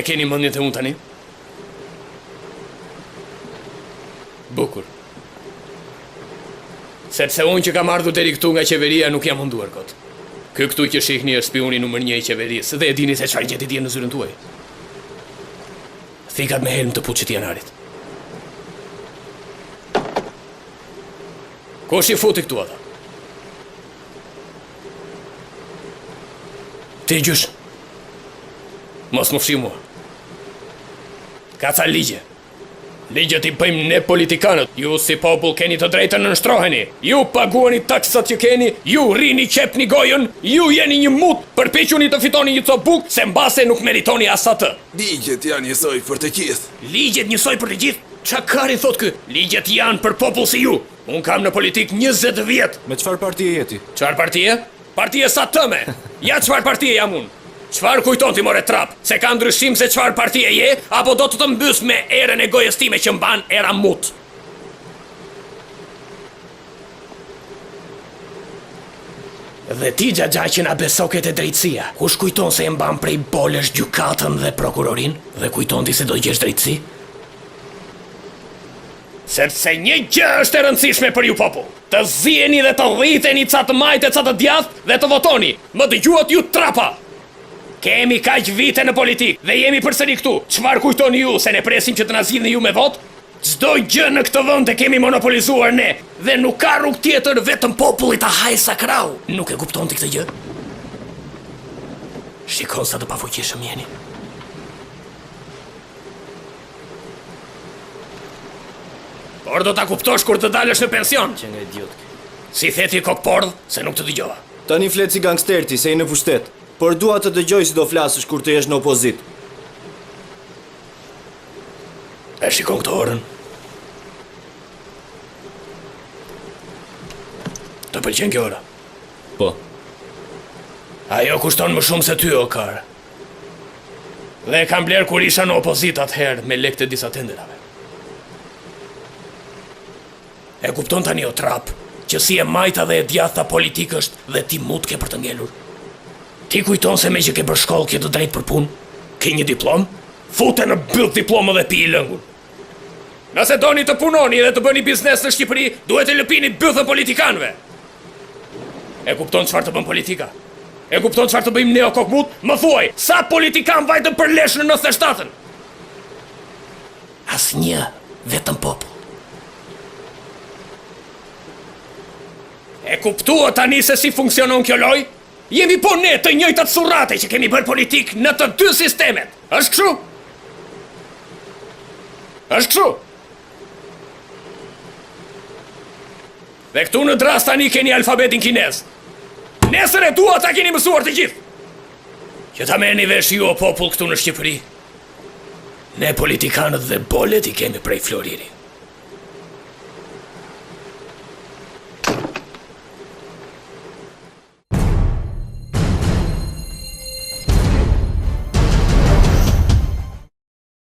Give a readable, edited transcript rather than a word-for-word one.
E keni mendjen te unë tani? Bukur. Sepse unë që kam ardhur deri këtu nga qeveria nuk jam munduar kot. Ky këtu që shihni është spioni numër 1 i qeverisë dhe e dini se çfarë gjeti dje në zyrën tuaj. Thikat me helm të puçit janarit. Kush i futi këtu ata? Ti gjysh. Mos më fshi mua. Ka ca ligje. Ligjet i bëjmë ne politikanët. Ju si popull keni të drejtën në nështroheni. Ju paguani taksat që keni, ju rini qepni gojën, ju jeni një mut, përpiquni të fitoni një copë bukë, se mbase nuk meritoni as atë. Ligjet janë njësoj për të gjithë. Ligjet njësoj për të gjithë? Qa kari thot kë? Ligjet janë për popull si ju. Unë kam në politik 20 vjet. Me çfarë partie jeti? Çfarë partie? Partie sa tëme. Ja çfarë partie jam unë. Çfarë kujton ti more trap? Se ka ndryshim se çfarë partie je, apo do të të mbys me erën e gojës time që mban era mut? Dhe ti xhaxha që na besoket e drejtësia. Kush kujton se e mban prej bolesh gjykatën dhe prokurorin? Dhe kujton ti se do gjesh drejtësi? Sepse një gjë është e rëndësishme për ju popull. Të ziheni dhe të rriteni ca të majtë e ca të djathtë dhe të votoni. Më dëgjuat ju trapa. Kemi kaq vite në politik dhe jemi përsëri këtu. Çfarë kujtoni ju se ne presim që të na zgjidhni ju me votë? Çdo gjë në këtë vend e kemi monopolizuar ne dhe nuk ka rrugë tjetër vetëm populli ta hajë sa krau. Nuk e kupton ti këtë gjë? Shikon sa të pafuqishëm jeni. Por do ta kuptosh kur të dalësh në pension. Që nga idiot. Si theti kokpordh se nuk të dëgjova. Tani flet si gangster ti, se i në pushtet. Por dua të dëgjoj si do flasësh kur të jesh në opozit. E shikon këtë orën. Të pëlqen kjo ora? Po. Ajo kushton më shumë se ty, o kar. Dhe e kam bler kur isha në opozit atëherë me lekë të disa tenderave. E kupton tani o trap, që si e majta dhe e djatha politik është dhe ti mut ke për të ngelur. Ti kujton se me që ke për shkollë ke të drejt për punë? Ke një diplom? Fute në byll diplomë dhe pi i lëngun. Nëse doni të punoni dhe të bëni biznes në Shqipëri, duhet të lëpini byllën politikanëve. E kupton çfarë të bën politika? E kupton çfarë të bëjmë ne o kokmut? Më thuaj, sa politikan vajtën për lesh në 97-ën? Asnjë, vetëm popull. E kuptua tani se si funksionon kjo loj? Jemi po ne të njëjtat surrate që kemi bërë politik në të dy sistemet. Është kështu? Është kështu? Dhe këtu në dras tani keni alfabetin kinez. Nesër e dua ta keni mësuar të gjithë. Që ta merrni vesh ju o popull këtu në Shqipëri. Ne politikanët dhe bolet i kemi prej Floriri.